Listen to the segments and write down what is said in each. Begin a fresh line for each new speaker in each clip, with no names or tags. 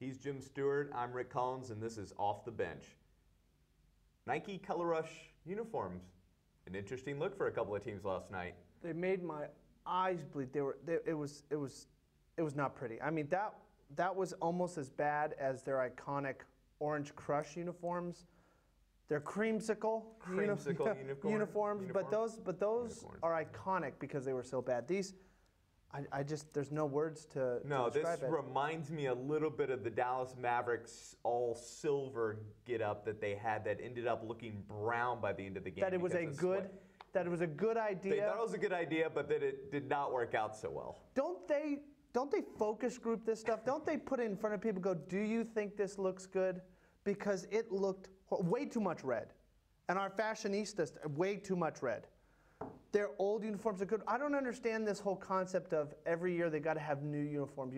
He's Jim Stewart. I'm Rick Collins, and this is Off the Bench. Nike Color Rush uniforms. An interesting look for a couple of teams last night.
They made my eyes bleed. It was not pretty. I mean, that was almost as bad as their iconic Orange Crush uniforms. They're creamsicle uniforms, but those are iconic because they were so bad. These, I just, there's no words to describe
this
it.
reminds me a little bit of the Dallas Mavericks all silver get up that they had that ended up looking brown by the end of the game.
That it was a good idea.
They thought it was a good idea, but that it did not work out so well.
Don't they focus group this stuff? Don't they put it in front of people and go, do you think this looks good? Because it looked way too much red. And our fashionistas, way too much red. Their old uniforms are good. I don't understand this whole concept of every year they got to have new uniforms.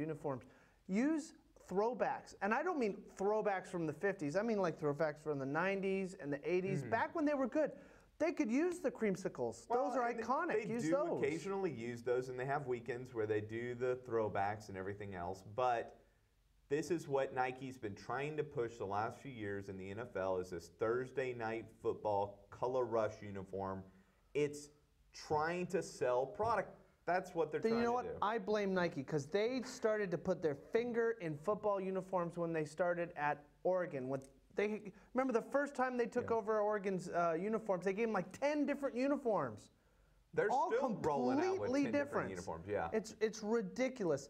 Use throwbacks. And I don't mean throwbacks from the 50s. I mean like throwbacks from the 90s and the 80s, back when they were good. They could use the creamsicles. Those are iconic.
They
use
do
those.
occasionally use those, and they have weekends where they do the throwbacks and everything else. But this is what Nike's been trying to push the last few years in the NFL is this Thursday night football color rush uniform. It's trying to sell product. That's what they're trying to do.
You know what? I blame Nike because they started to put their finger in football uniforms when they started at Oregon. Remember the first time they took over Oregon's uniforms, they gave them like 10 different uniforms.
They're
all
still rolling out with 10 different
uniforms.
Yeah.
It's ridiculous.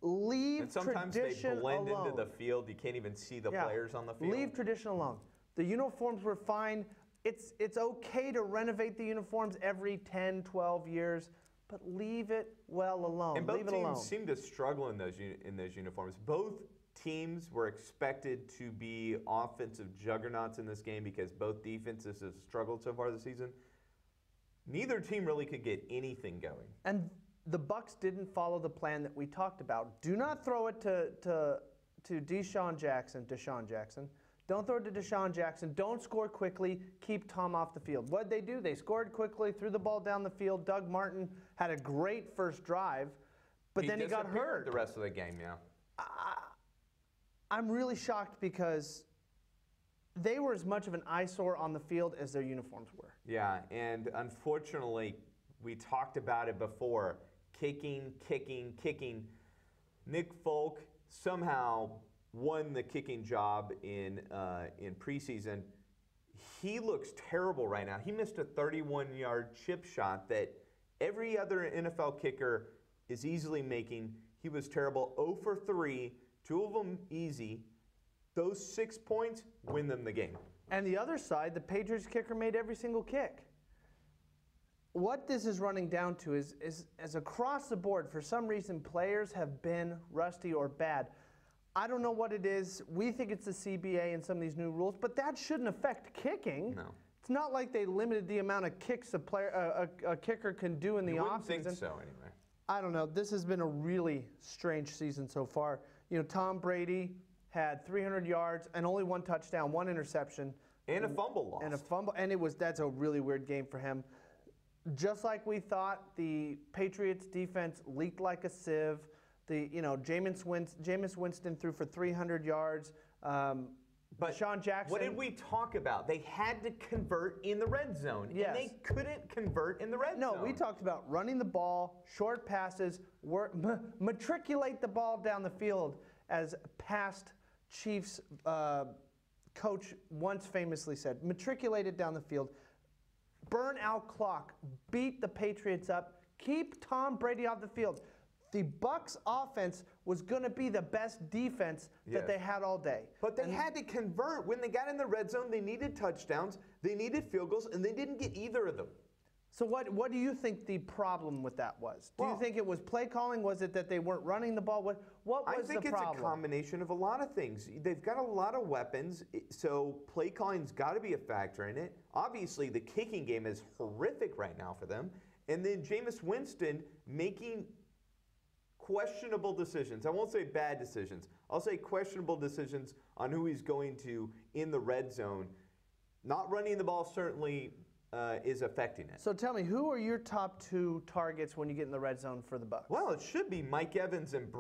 Leave
and sometimes
tradition
they blend
alone.
into the field. You can't even see the players on the field.
Leave tradition alone. The uniforms were fine. It's okay to renovate the uniforms every 10, 12 years, but leave it well alone.
And both
leave it alone.
teams seem to struggle in those uniforms. Both teams were expected to be offensive juggernauts in this game because both defenses have struggled so far this season. Neither team really could get anything going.
And the Bucks didn't follow the plan that we talked about. Do not throw it to Deshaun Jackson. Don't throw it to Deshaun Jackson. Don't score quickly. Keep Tom off the field. What did they do? They scored quickly, threw the ball down the field. Doug Martin had a great first drive, but then he got hurt.
The rest of the game, yeah.
I'm really shocked because they were as much of an eyesore on the field as their uniforms were.
Yeah, and unfortunately, we talked about it before. Kicking. Nick Folk somehow won the kicking job in preseason. He looks terrible right now. He missed a 31-yard chip shot that every other NFL kicker is easily making. He was terrible. 0 for 3, 2 of them easy. Those 6 points win them the game.
And the other side, the Patriots kicker made every single kick. What this is running down to is across the board, for some reason, players have been rusty or bad. I don't know what it is. We think it's the CBA and some of these new rules, but that shouldn't affect kicking.
No.
It's not like they limited the amount of kicks a kicker can do in the offseason.
I wouldn't think so, anyway.
I don't know. This has been a really strange season so far. You know, Tom Brady had 300 yards and only 1 touchdown, 1 interception.
And a fumble loss.
And that's a really weird game for him. Just like we thought, the Patriots defense leaked like a sieve. Jameis Winston threw for 300 yards. But Deshaun Jackson.
What did we talk about? They had to convert in the red zone.
Yes.
And they couldn't convert in the red zone.
No, we talked about running the ball, short passes, matriculate the ball down the field, as past Chiefs coach once famously said. Matriculate it down the field. Burn out clock. Beat the Patriots up. Keep Tom Brady off the field. The Bucs offense was going to be the best defense that they had all day.
But they had to convert. When they got in the red zone, they needed touchdowns, they needed field goals, and they didn't get either of them.
So what do you think the problem with that was? Do you think it was play calling? Was it that they weren't running the ball? What was the problem?
I think it's a combination of a lot of things. They've got a lot of weapons, so play calling's got to be a factor in it. Obviously, the kicking game is horrific right now for them. And then Jameis Winston making questionable decisions. I won't say bad decisions. I'll say questionable decisions on who he's going to in the red zone. Not running the ball certainly is affecting it.
So tell me, who are your top 2 targets when you get in the red zone for the Bucs?
Well, it should be Mike Evans and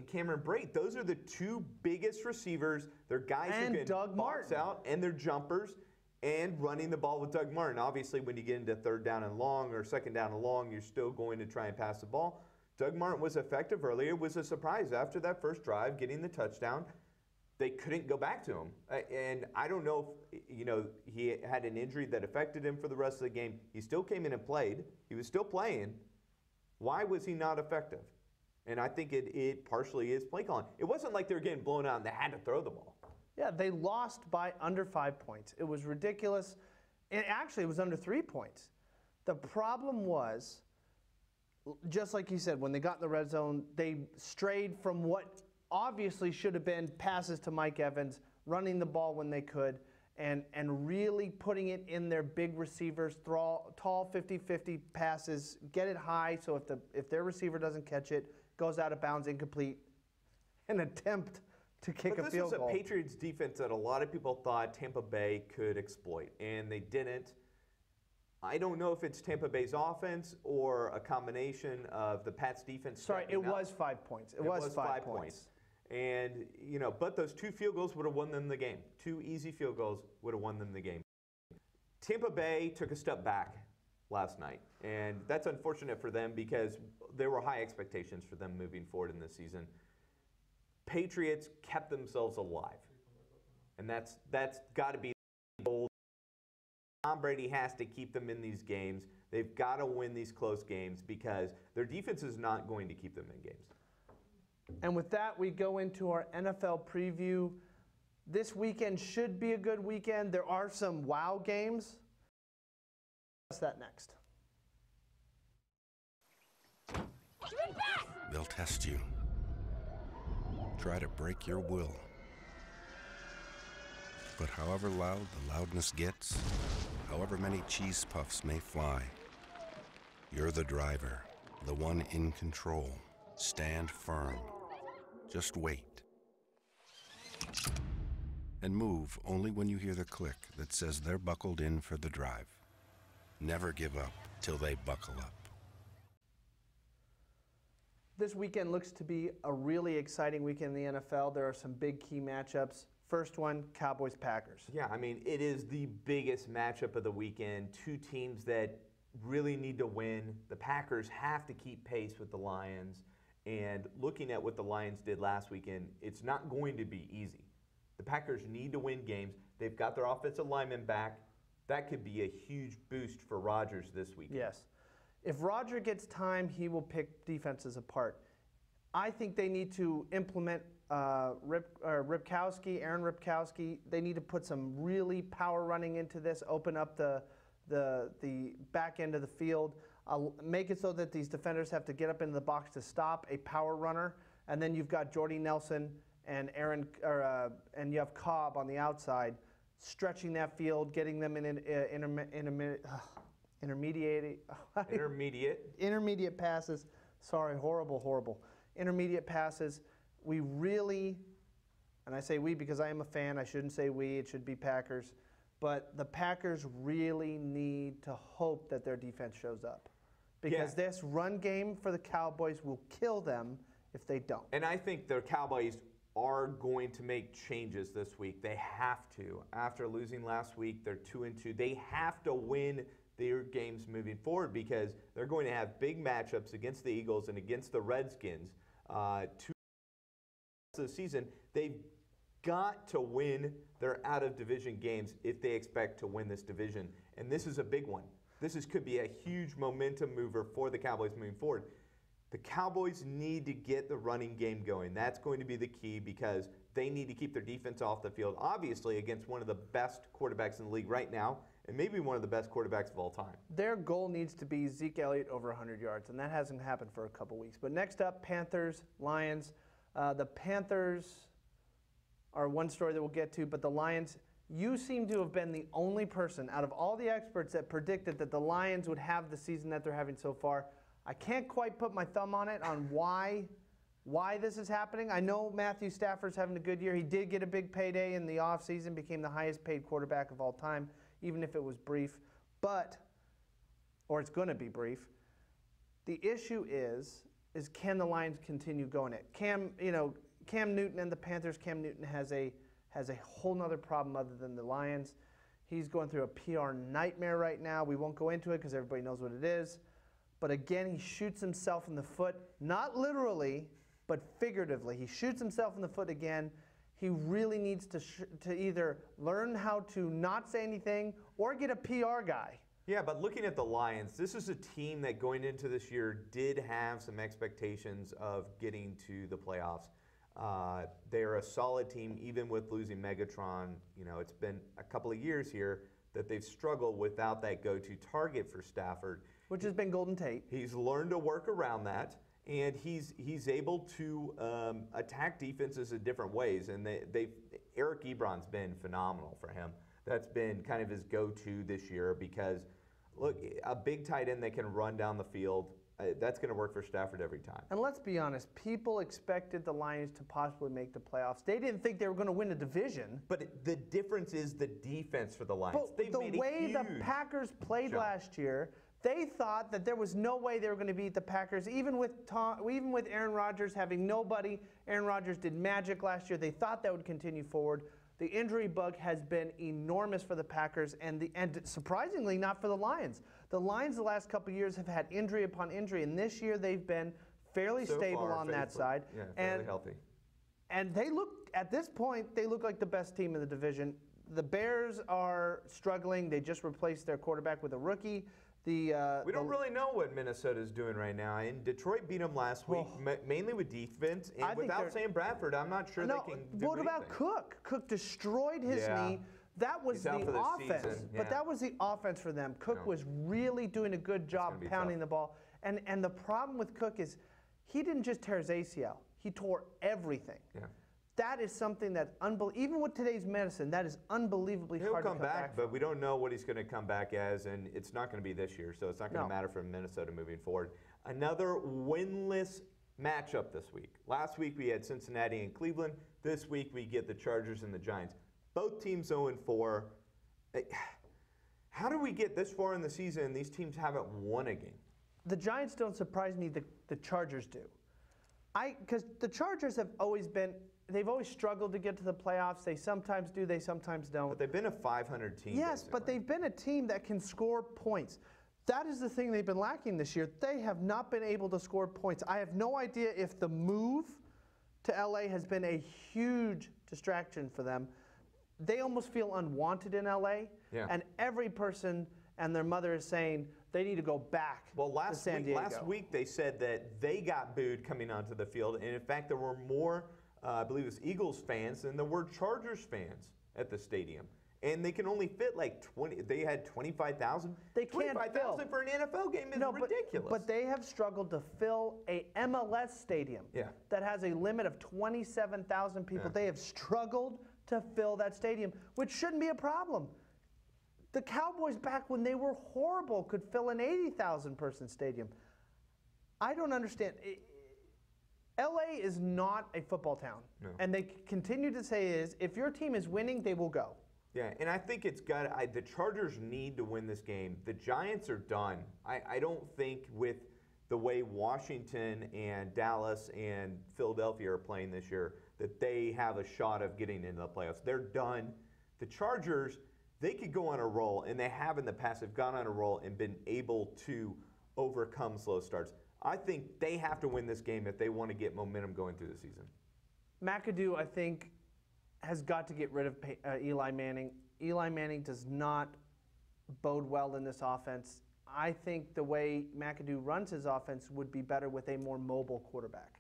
Cameron Brate. Those are the 2 biggest receivers. They're guys
And
who can
Doug
box
Martin.
out, and they're jumpers, and running the ball with Doug Martin. Obviously, when you get into 3rd down and long or 2nd down and long, you're still going to try and pass the ball. Doug Martin was effective earlier. It was a surprise after that first drive, getting the touchdown. They couldn't go back to him. And I don't know if, he had an injury that affected him for the rest of the game. He still came in and played. He was still playing. Why was he not effective? And I think it partially is play calling. It wasn't like they were getting blown out and they had to throw the ball.
Yeah, they lost by under 5 points. It was ridiculous. And actually, it was under 3 points. The problem was, just like you said, when they got in the red zone, they strayed from what obviously should have been passes to Mike Evans, running the ball when they could, and really putting it in their big receivers, tall 50-50 passes, get it high so if their receiver doesn't catch it, goes out of bounds, incomplete, an attempt to kick a field goal.
This was a Patriots defense that a lot of people thought Tampa Bay could exploit, and they didn't. I don't know if it's Tampa Bay's offense or a combination of the Pats defense.
Sorry, it was 5 points. It was 5 points.
And, but those 2 field goals would have won them the game. 2 easy field goals would have won them the game. Tampa Bay took a step back last night, and that's unfortunate for them because there were high expectations for them moving forward in this season. Patriots kept themselves alive, and that's got to be the goal. Tom Brady has to keep them in these games. They've got to win these close games because their defense is not going to keep them in games.
And with that, we go into our NFL preview. This weekend should be a good weekend. There are some wow games. What's that next?
They'll test you. Try to break your will. But however loud the loudness gets, however many cheese puffs may fly, you're the driver, the one in control. Stand firm. Just wait. And move only when you hear the click that says they're buckled in for the drive. Never give up till they buckle up.
This weekend looks to be a really exciting weekend in the NFL. There are some big key matchups. First one, Cowboys-Packers.
Yeah, I mean, it is the biggest matchup of the weekend. 2 teams that really need to win. The Packers have to keep pace with the Lions. And looking at what the Lions did last weekend, it's not going to be easy. The Packers need to win games. They've got their offensive linemen back. That could be a huge boost for Rodgers this weekend.
Yes. If Roger gets time, he will pick defenses apart. I think they need to implement Aaron Ripkowski. They need to put some really power running into this, open up the back end of the field, make it so that these defenders have to get up into the box to stop a power runner, and then you've got Jordy Nelson and and you have Cobb on the outside, stretching that field, getting them in intermediate passes. Sorry, horrible. Intermediate passes. We really, and I say we because I am a fan, I shouldn't say we, it should be Packers, but the Packers really need to hope that their defense shows up. Because this run game for the Cowboys will kill them if they don't.
And I think the Cowboys are going to make changes this week. They have to. After losing last week, they're 2-2. They have to win their games moving forward because they're going to have big matchups against the Eagles and against the Redskins. The season, they've got to win their out-of-division games if they expect to win this division. And this is a big one. This could be a huge momentum mover for the Cowboys moving forward. The Cowboys need to get the running game going. That's going to be the key because they need to keep their defense off the field, obviously against one of the best quarterbacks in the league right now, and maybe one of the best quarterbacks of all time.
Their goal needs to be Zeke Elliott over 100 yards, and that hasn't happened for a couple weeks. But next up, Panthers, Lions. The Panthers are one story that we'll get to, but the Lions, you seem to have been the only person out of all the experts that predicted that the Lions would have the season that they're having so far. I can't quite put my thumb on it on why this is happening. I know Matthew Stafford's having a good year. He did get a big payday in the offseason, became the highest paid quarterback of all time, even if it was brief. or it's going to be brief. The issue is can the Lions continue going it? Cam Newton and the Panthers. Cam Newton has a whole nother problem other than the Lions. He's going through a PR nightmare right now. We won't go into it because everybody knows what it is. But again, he shoots himself in the foot, not literally, but figuratively. He shoots himself in the foot again. He really needs to either learn how to not say anything or get a PR guy.
Yeah, but looking at the Lions, this is a team that going into this year did have some expectations of getting to the playoffs. They're a solid team, even with losing Megatron. It's been a couple of years here that they've struggled without that go-to target for Stafford.
Which has been Golden Tate.
He's learned to work around that, and he's able to attack defenses in different ways. And Eric Ebron's been phenomenal for him. That's been kind of his go-to this year because, look, a big tight end that can run down the field, that's going to work for Stafford every time.
And let's be honest, people expected the Lions to possibly make the playoffs. They didn't think they were going to win a division.
But the difference is the defense for the Lions.
But the way the Packers played last year, they thought that there was no way they were going to beat the Packers, even with Aaron Rodgers having nobody. Aaron Rodgers did magic last year. They thought that would continue forward. The injury bug has been enormous for the Packers, and surprisingly not for the Lions. The Lions the last couple of years have had injury upon injury, and this year they've been fairly stable on that side.
Yeah, fairly healthy.
And they look, at this point, they look like the best team in the division. The Bears are struggling. They just replaced their quarterback with a rookie. We
don't really know what Minnesota's doing right now. And Detroit beat them last week, mainly with defense. And without Sam Bradford, I'm not sure they can do
What about Cook? Cook destroyed his knee. That was the offense. But that was the offense for them. Cook was really doing a good job pounding the ball. And the problem with Cook is he didn't just tear his ACL. He tore everything. Yeah. That is something that's unbelievable. Even with today's medicine, that is unbelievably hard to come back
but we don't know what he's going to come back as, and it's not going to be this year, so it's not going to matter for Minnesota moving forward. Another winless matchup this week. Last week we had Cincinnati and Cleveland. This week we get the Chargers and the Giants. Both teams 0-4. How do we get this far in the season and these teams haven't won a game?
The Giants don't surprise me. The Chargers do. Because the Chargers have always been. They've always struggled to get to the playoffs. They sometimes do, they sometimes don't.
But they've been a 500 team.
Yes,
basically.
But they've been a team that can score points. That is the thing they've been lacking this year. They have not been able to score points. I have no idea if the move to LA has been a huge distraction for them. They almost feel unwanted in LA. Yeah. And every person and their mother is saying they need to go back to San Diego.
Last week they said that they got booed coming onto the field. And in fact, there were more I believe it was Eagles fans, and there were Chargers fans at the stadium. And they can only fit like 20. They had 25,000.
They can't
25,000 for an NFL game is ridiculous.
But they have struggled to fill a MLS stadium that has a limit of 27,000 people. Yeah. They have struggled to fill that stadium, which shouldn't be a problem. The Cowboys, back when they were horrible, could fill an 80,000 person stadium. I don't understand. LA is not a football town. No. And they continue to say is, if your team is winning, they will go.
Yeah, and I think it's the Chargers need to win this game. The Giants are done. I don't think with the way Washington and Dallas and Philadelphia are playing this year that they have a shot of getting into the playoffs. They're done. The Chargers, they could go on a roll, and they have in the past. They've gone on a roll and been able to overcome slow starts. I think they have to win this game if they want to get momentum going through the season.
McAdoo, I think, has got to get rid of Eli Manning. Eli Manning does not bode well in this offense. I think the way McAdoo runs his offense would be better with a more mobile quarterback.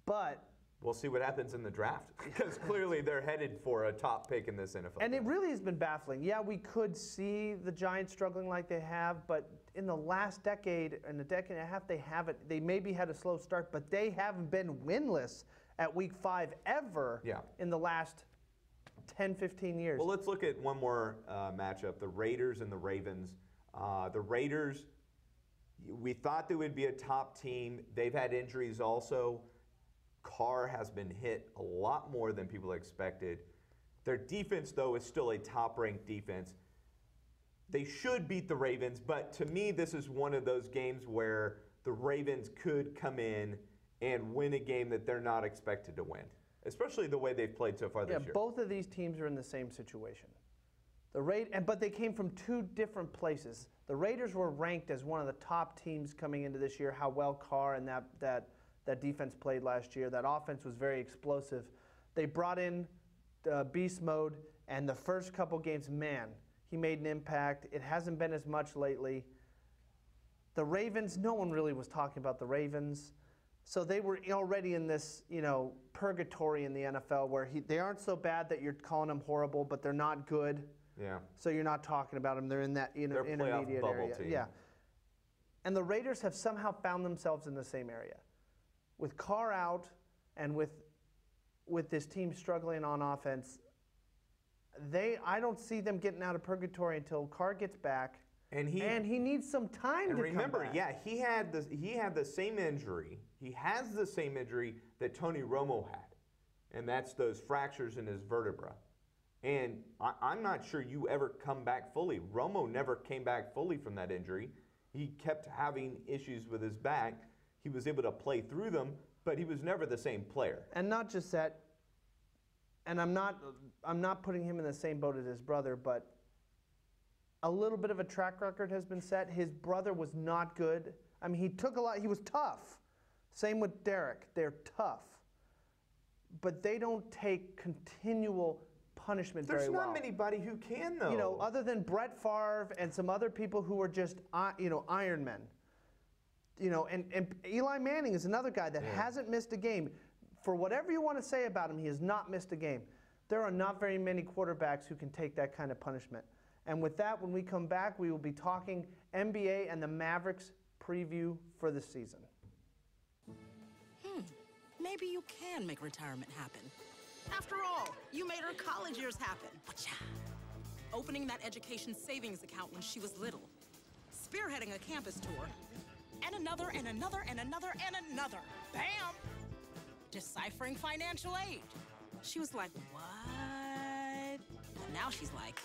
But
we'll see what happens in the draft, because clearly they're headed for a top pick in this NFL.
And it really has been baffling. Yeah, we could see the Giants struggling like they have, but in the last decade and a decade and a half, they haven't. They maybe had a slow start, but they haven't been winless at Week 5 ever in the last 10, 15 years.
Well, let's look at one more matchup, the Raiders and the Ravens. The Raiders, we thought they would be a top team. They've had injuries also. Carr has been hit a lot more than people expected. Their defense, though, is still a top-ranked defense. They should beat the Ravens, but to me, this is one of those games where the Ravens could come in and win a game that they're not expected to win, especially the way they've played so far this year.
Both of these teams are in the same situation. But they came from two different places. The Raiders were ranked as one of the top teams coming into this year, how well Carr and that defense played last year. That offense was very explosive. They brought in beast mode, and the first couple games, man, he made an impact. It hasn't been as much lately. The Ravens, no one really was talking about the Ravens. So they were already in this, purgatory in the NFL where they aren't so bad that you're calling them horrible, but they're not good.
Yeah.
So you're not talking about them. They're in that intermediate area.
Team.
Yeah. And the Raiders have somehow found themselves in the same area. With Carr out and with this team struggling on offense, I don't see them getting out of purgatory until Carr gets back. And he needs some time to
remember,
come back.
yeah, he had the same injury. He has the same injury that Tony Romo had, and that's those fractures in his vertebra. And I'm not sure you ever come back fully. Romo never came back fully from that injury. He kept having issues with his back. He was able to play through them, but he was never the same player.
And not just that. And I'm not putting him in the same boat as his brother, but a little bit of a track record has been set. His brother was not good. I mean, he took a lot. He was tough. Same with Derek. They're tough. But they don't take continual punishment very well.
There's not anybody who can, though.
Other than Brett Favre and some other people who are just, Iron Men. And Eli Manning is another guy that hasn't missed a game. For whatever you want to say about him, he has not missed a game. There are not very many quarterbacks who can take that kind of punishment. And with that, when we come back, we will be talking NBA and the Mavericks preview for the season.
Maybe you can make retirement happen. After all, you made her college years happen. Opening that education savings account when she was little. Spearheading a campus tour. And another, and another, and another, and another. Bam! Deciphering financial aid. She was like, what? And now she's like,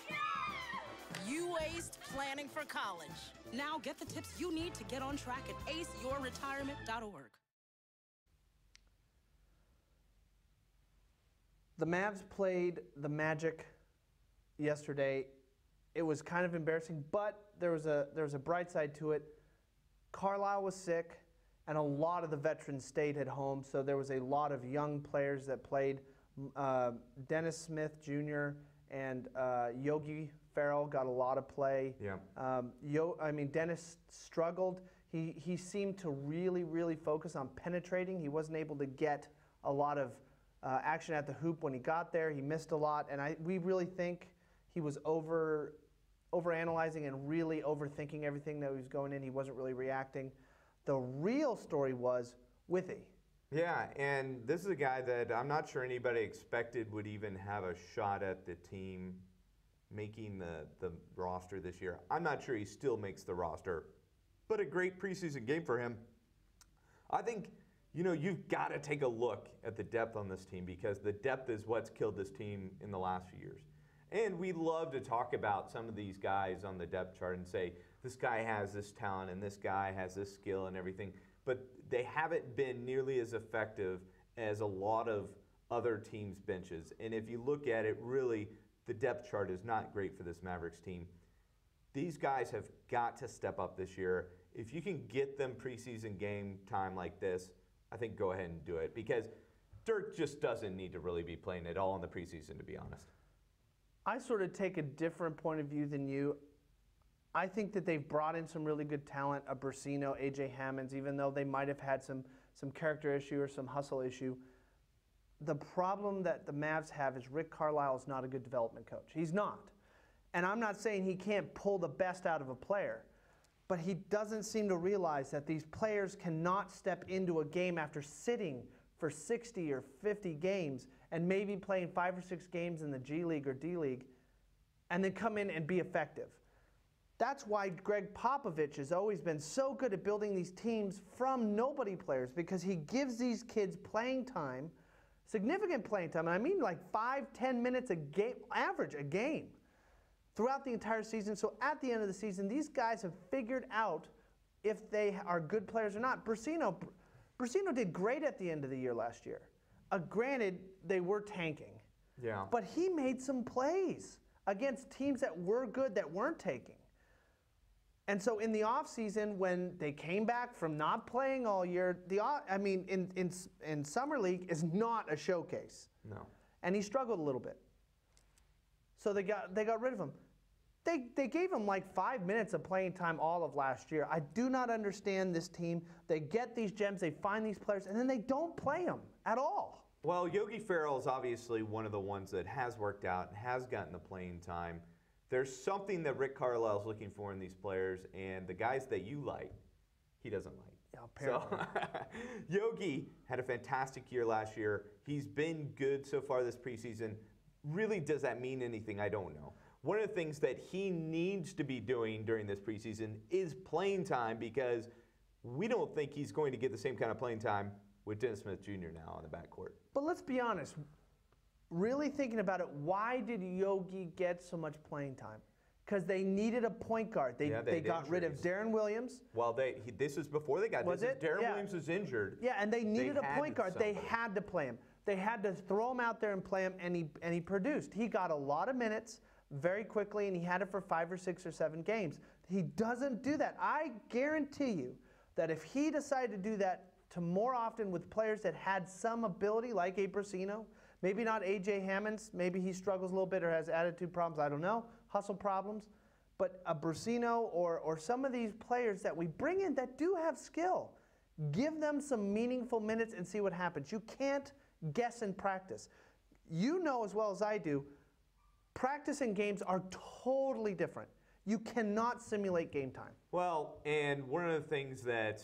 you aced planning for college. Now get the tips you need to get on track at aceyourretirement.org.
The Mavs played the Magic yesterday. It was kind of embarrassing, but there was a bright side to it. Carlisle was sick, and a lot of the veterans stayed at home, so there was a lot of young players that played. Dennis Smith Jr. and Yogi Ferrell got a lot of play.
Yeah.
Dennis struggled. He seemed to really, really focus on penetrating. He wasn't able to get a lot of action at the hoop when he got there. He missed a lot, and we really think he was overanalyzing and really overthinking everything that was going in. He wasn't really reacting. The real story was Withy.
Yeah, and this is a guy that I'm not sure anybody expected would even have a shot at the team making the roster this year. I'm not sure he still makes the roster, but a great preseason game for him. I think, you've got to take a look at the depth on this team because the depth is what's killed this team in the last few years. And we love to talk about some of these guys on the depth chart and say, this guy has this talent and this guy has this skill and everything. But they haven't been nearly as effective as a lot of other teams' benches. And if you look at it, really, the depth chart is not great for this Mavericks team. These guys have got to step up this year. If you can get them preseason game time like this, I think go ahead and do it because Dirk just doesn't need to really be playing at all in the preseason, to be honest.
I sort of take a different point of view than you. I think that they've brought in some really good talent, a Bursino, A.J. Hammonds, even though they might have had some character issue or some hustle issue. The problem that the Mavs have is Rick Carlisle is not a good development coach. He's not. And I'm not saying he can't pull the best out of a player, but he doesn't seem to realize that these players cannot step into a game after sitting for 60 or 50 games and maybe playing 5 or 6 games in the G League or D League and then come in and be effective. That's why Greg Popovich has always been so good at building these teams from nobody players because he gives these kids playing time, significant playing time, and I mean like 5-10 minutes a game, average a game. throughout the entire season. So at the end of the season, these guys have figured out if they are good players or not. Brusino did great at the end of the year last year. Granted, they were tanking.
Yeah.
But he made some plays against teams that were good that weren't taking. And so in the offseason, when they came back from not playing all year, in Summer League is not a showcase.
No.
And he struggled a little bit. So they got rid of him. They gave him like 5 minutes of playing time all of last year. I do not understand this team. They get these gems, they find these players, and then they don't play them at all.
Well, Yogi Ferrell is obviously one of the ones that has worked out and has gotten the playing time. There's something that Rick Carlisle is looking for in these players, and the guys that you like, he doesn't like.
Yeah, apparently.
So, Yogi had a fantastic year last year. He's been good so far this preseason. Really, does that mean anything? I don't know. One of the things that he needs to be doing during this preseason is playing time, because we don't think he's going to get the same kind of playing time with Dennis Smith Jr. now on the backcourt.
But let's be honest. Really thinking about it, why did Yogi get so much playing time? Because they needed a point guard. They got rid of Darren Williams.
Well, this is before they got
Was
this.
it?
Darren
Yeah.
Williams was injured.
Yeah, and they needed a point guard.
somebody.
They had to play him. They had to throw him out there and play him, and he produced. He got a lot of minutes very quickly, and he had it for 5 or 6 or 7 games. He doesn't do that. I guarantee you that if he decided to do that to more often with players that had some ability, like a Brusino, maybe not A.J. Hammonds, maybe he struggles a little bit or has attitude problems, I don't know, hustle problems, but a Brusino or some of these players that we bring in that do have skill, give them some meaningful minutes and see what happens. You can't guess in practice. You know as well as I do, practice and games are totally different. You cannot simulate game time.
Well, and one of the things that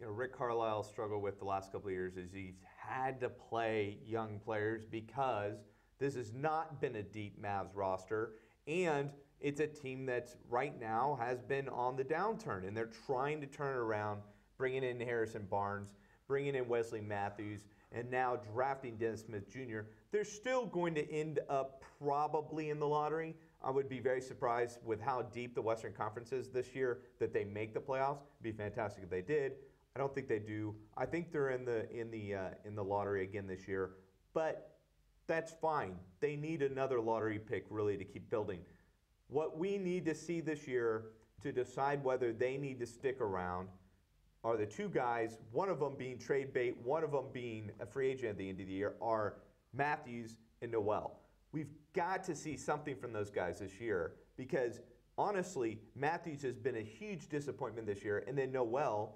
Rick Carlisle struggled with the last couple of years is he's had to play young players because this has not been a deep Mavs roster, and it's a team that's right now has been on the downturn, and they're trying to turn it around, bringing in Harrison Barnes, bringing in Wesley Matthews, and now drafting Dennis Smith Jr. They're still going to end up probably in the lottery. I would be very surprised with how deep the Western Conference is this year that they make the playoffs. It'd be fantastic if they did. I don't think they do. I think they're in the lottery again this year, but that's fine. They need another lottery pick really to keep building. What we need to see this year to decide whether they need to stick around are the two guys, one of them being trade bait, one of them being a free agent at the end of the year, are Matthews and Noel. We've got to see something from those guys this year, because honestly, Matthews has been a huge disappointment this year, and then Noel,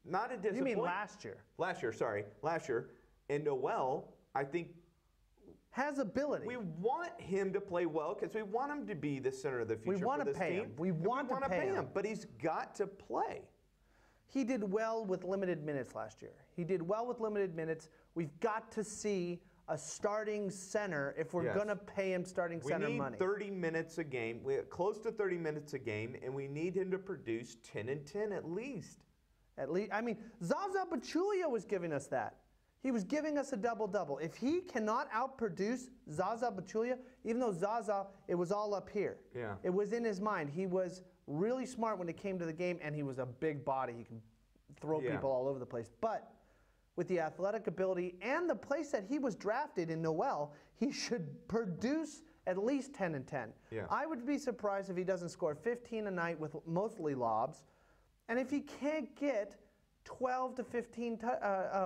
not a disappointment.
You mean last year?
Last year. And Noel, I think,
has ability.
we want him to play well because we want him to be the center of the future
want
for
to
this
pay
team.
him. We want to pay him.
But he's got to play.
He did well with limited minutes last year. He did well with limited minutes. We've got to see a starting center if we're going to pay him starting center money.
We need 30 minutes a game, close to 30 minutes a game, and we need him to produce 10 and 10 at least.
I mean, Zaza Pachulia was giving us that. He was giving us a double-double. If he cannot outproduce Zaza Pachulia, even though Zaza, it was all up here.
Yeah.
It was in his mind. He was really smart when it came to the game, and he was a big body. He can throw people all over the place. But with the athletic ability and the place that he was drafted in Noel, he should produce at least 10 and 10.
Yeah.
I would be surprised if he doesn't score 15 a night with mostly lobs, and if he can't get 12 to 15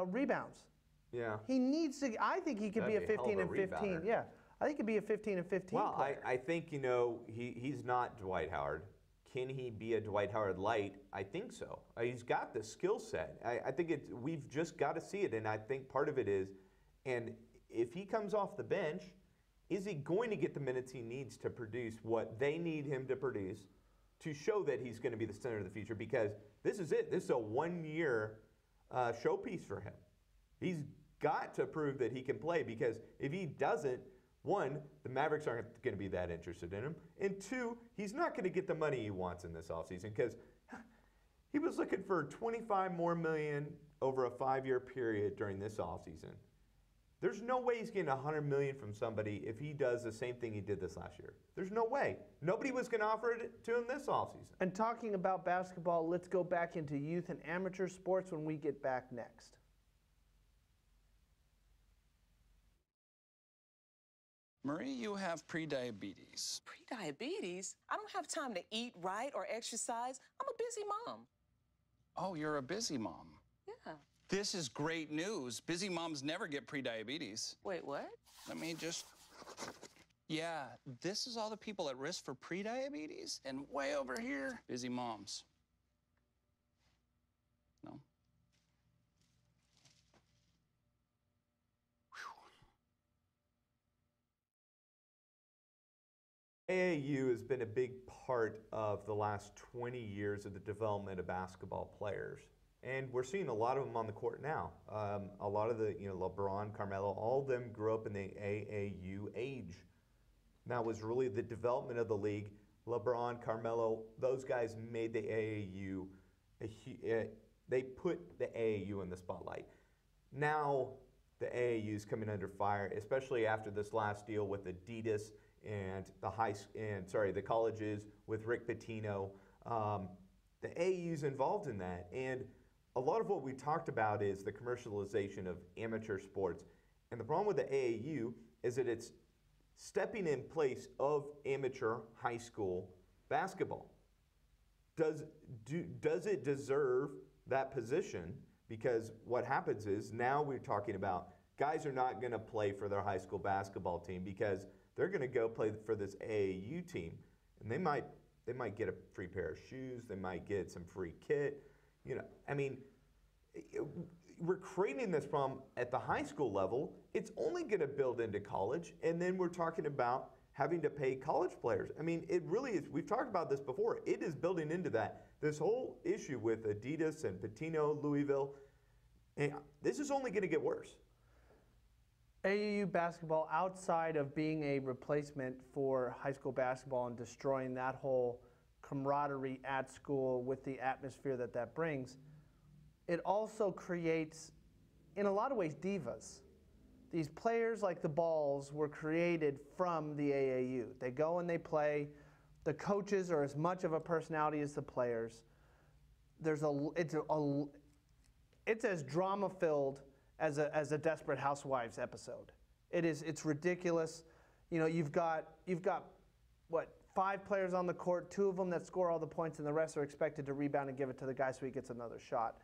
rebounds.
Yeah.
He needs to. I think he could be a 15 and 15.
rebounder.
Yeah, I think he could be a 15 and 15.
Well,
player.
I think, he's not Dwight Howard. Can he be a Dwight Howard light? I think so. He's got the skill set. I think we've just got to see it, and I think part of it is, and if he comes off the bench, is he going to get the minutes he needs to produce what they need him to produce to show that he's going to be the center of the future? Because this is it. This is a one-year showpiece for him. He's got to prove that he can play, because if he doesn't, one, the Mavericks aren't going to be that interested in him, and two, he's not going to get the money he wants in this offseason, because he was looking for $25 more million over a 5-year period during this offseason. There's no way he's getting $100 million from somebody if he does the same thing he did this last year. There's no way. Nobody was going to offer it to him this offseason.
And talking about basketball, let's go back into youth and amateur sports when we get back next.
Marie, you have prediabetes.
Prediabetes? I don't have time to eat right or exercise. I'm a busy mom.
Oh, you're a busy mom.
Yeah.
This is great news. Busy moms never get prediabetes.
Wait, what?
Let me just... Yeah, this is all the people at risk for prediabetes, and way over here, busy moms. No?
AAU has been a big part of the last 20 years of the development of basketball players. And we're seeing a lot of them on the court now. A lot of the, LeBron, Carmelo, all of them grew up in the AAU age. That was really the development of the league. LeBron, Carmelo, those guys made the AAU, they put the AAU in the spotlight. Now the AAU is coming under fire, especially after this last deal with Adidas and the colleges with Rick Pitino. The AAU is involved in that, and a lot of what we talked about is the commercialization of amateur sports. And the problem with the AAU is that it's stepping in place of amateur high school basketball. Does it deserve that position? Because what happens is now we're talking about guys are not going to play for their high school basketball team because they're going to go play for this AAU team, and they might get a free pair of shoes, they might get some free kit. We're creating this problem at the high school level. It's only going to build into college, and then we're talking about having to pay college players. It really is. We've talked about this before. It is building into that. This whole issue with Adidas and Pitino, Louisville, and this is only going to get worse.
AAU basketball, outside of being a replacement for high school basketball and destroying that whole camaraderie at school with the atmosphere that brings, it also creates, in a lot of ways, divas. These players like the Balls were created from the AAU. They go and they play. The coaches are as much of a personality as the players. It's as drama-filled as a Desperate Housewives episode. It's ridiculous. You've got what, 5 players on the court, 2 of them that score all the points, and the rest are expected to rebound and give it to the guy so he gets another shot.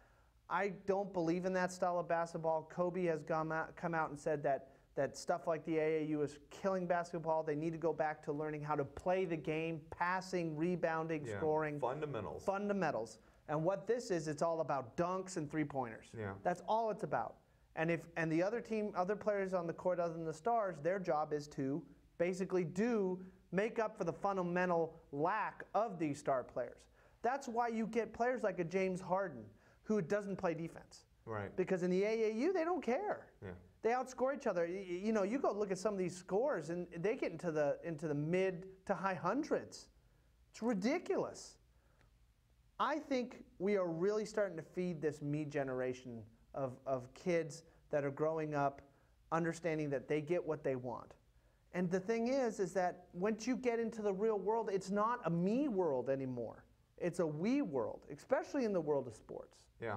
I don't believe in that style of basketball. Kobe has come out and said that stuff like the AAU is killing basketball. They need to go back to learning how to play the game, passing, rebounding, scoring.
Fundamentals.
Fundamentals. And what this is, it's all about dunks and three-pointers.
Yeah.
That's all it's about. And the other players on the court other than the stars, their job is to basically make up for the fundamental lack of these star players. That's why you get players like a James Harden who doesn't play defense.
Right.
Because in the AAU, they don't care.
Yeah.
They outscore each other. You go look at some of these scores, and they get into the mid to high hundreds. It's ridiculous. I think we are really starting to feed this me generation of kids that are growing up understanding that they get what they want. And the thing is that once you get into the real world, it's not a me world anymore. It's a we world, especially in the world of sports.
Yeah.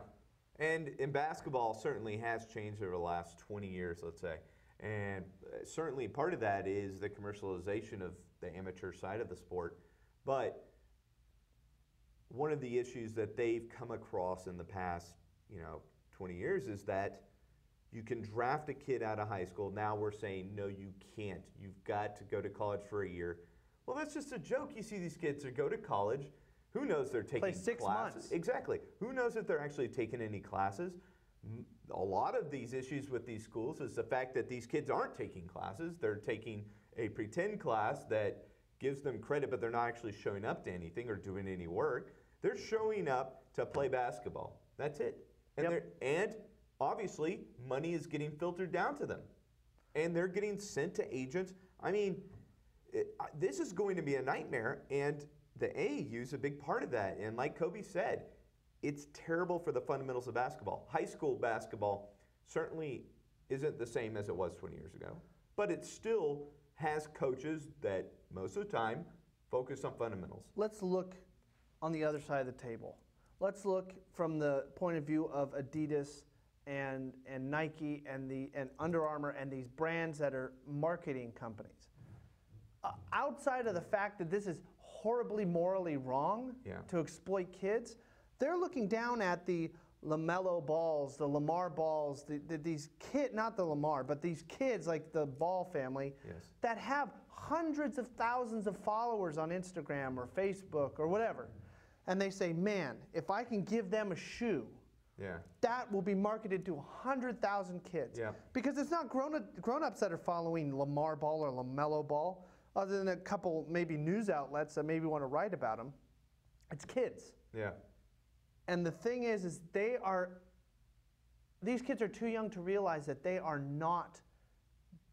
And in basketball certainly has changed over the last 20 years, let's say. And certainly part of that is the commercialization of the amateur side of the sport. But one of the issues that they've come across in the past, 20 years is that you can draft a kid out of high school. Now we're saying, no, you can't. You've got to go to college for a year. Well, that's just a joke. You see these kids that go to college. Who knows they're taking
Play 6
classes?
months.
Exactly. Who knows if they're actually taking any classes? A lot of these issues with these schools is the fact that these kids aren't taking classes. They're taking a pretend class that gives them credit, but they're not actually showing up to anything or doing any work. They're showing up to play basketball. That's it. And, and obviously, money is getting filtered down to them. And they're getting sent to agents. This is going to be a nightmare, and the AAU is a big part of that. And like Kobe said, it's terrible for the fundamentals of basketball. High school basketball certainly isn't the same as it was 20 years ago, but it still has coaches that most of the time focus on fundamentals.
Let's look on the other side of the table. Let's look from the point of view of Adidas and Nike and Under Armour and these brands that are marketing companies. Outside of the fact that this is horribly morally wrong to exploit kids, they're looking down at the LaMelo balls, the Lamar balls, these kids, not the Lamar, but these kids like the Ball family that have hundreds of thousands of followers on Instagram or Facebook or whatever. And they say, man, if I can give them a shoe, that will be marketed to 100,000 kids. Because it's not grown-ups that are following Lamar Ball or LaMelo Ball, other than a couple maybe news outlets that maybe want to write about them. It's kids. And the thing is these kids are too young to realize that they are not,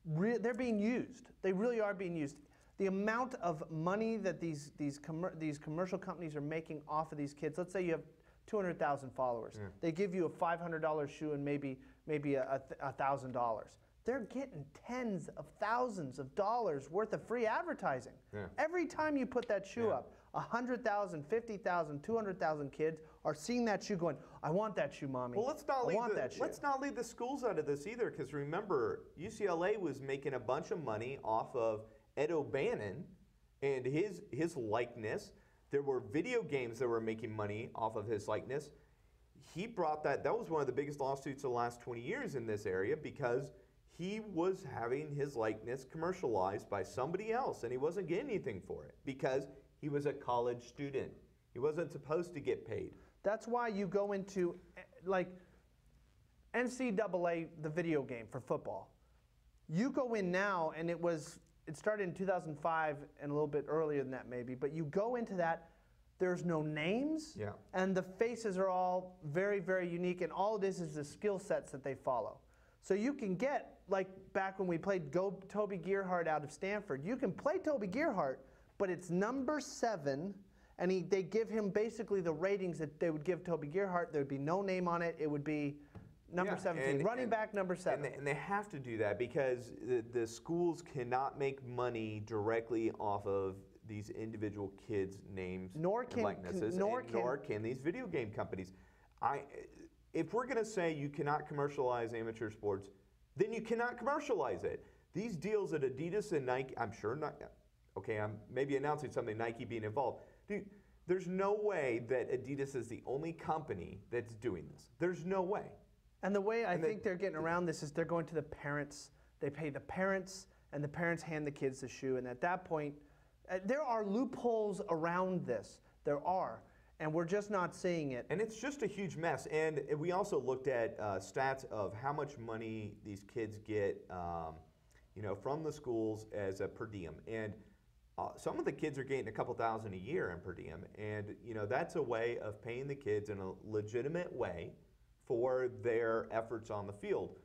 they're being used. They really are being used. The amount of money that these commercial companies are making off of these kids, let's say you have 200,000 followers. They give you a $500 shoe and maybe $1,000. They're getting tens of thousands of dollars worth of free advertising. Every time you put that shoe up, 100,000, 50,000, 200,000 kids are seeing that shoe going, I want that shoe, Mommy.
Well, let's not leave the schools out of this either, because remember, UCLA was making a bunch of money off of Ed O'Bannon and his likeness. There were video games that were making money off of his likeness. He brought that was one of the biggest lawsuits of the last 20 years in this area, because he was having his likeness commercialized by somebody else, and he wasn't getting anything for it because he was a college student. He wasn't supposed to get paid.
That's why you go into, like, NCAA, the video game for football. You go in now, and it started in 2005 and a little bit earlier than that maybe, but you go into that, there's no names, and the faces are all very, very unique, and all it is the skill sets that they follow. So you can get, like back when we played Toby Gerhart out of Stanford, you can play Toby Gerhart, but it's number 7, and they give him basically the ratings that they would give Toby Gerhart. There would be no name on it. It would be number 17, running back number 7.
And they have to do that because the schools cannot make money directly off of these individual kids' names and likenesses, nor can these video game companies. If we're going to say you cannot commercialize amateur sports, then you cannot commercialize it. These deals at Adidas and Nike, I'm sure not. Okay, I'm maybe announcing something, Nike being involved. Dude, there's no way that Adidas is the only company that's doing this. There's no way.
And the way I think they're getting around this is they're going to the parents. They pay the parents, and the parents hand the kids the shoe. And at that point, there are loopholes around this. There are. And we're just not seeing it.
And it's just a huge mess. And we also looked at stats of how much money these kids get from the schools as a per diem. And some of the kids are getting a couple thousand a year in per diem. And that's a way of paying the kids in a legitimate way for their efforts on the field.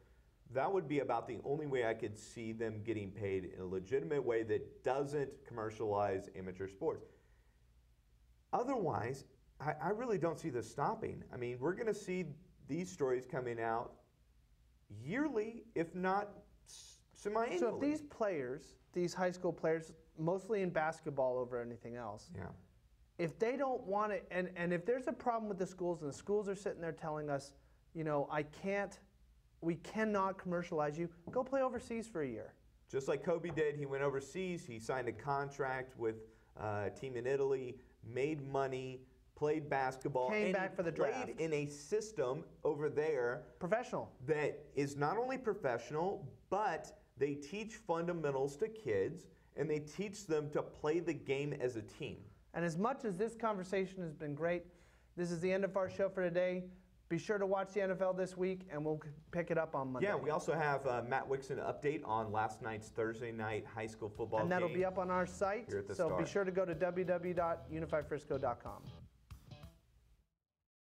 That would be about the only way I could see them getting paid in a legitimate way that doesn't commercialize amateur sports. Otherwise, I really don't see this stopping. I mean, we're going to see these stories coming out yearly, if not semi-annually.
So if these players, these high school players, mostly in basketball over anything else, if they don't want it, and if there's a problem with the schools, and the schools are sitting there telling us, we cannot commercialize you, go play overseas for a year.
Just like Kobe did, he went overseas, he signed a contract with a team in Italy, made money, played basketball,
came back for the draft.
Played in a system over there
professional
that is not only professional, but they teach fundamentals to kids, and they teach them to play the game as a team.
And as much as this conversation has been great, this is the end of our show for today. Be sure to watch the NFL this week, and we'll pick it up on Monday.
Yeah, we also have Matt Wixon update on last night's Thursday night high school football game.
And that'll be up on our site,
here at the
so
Star.
Be sure to go to www.unifyfrisco.com.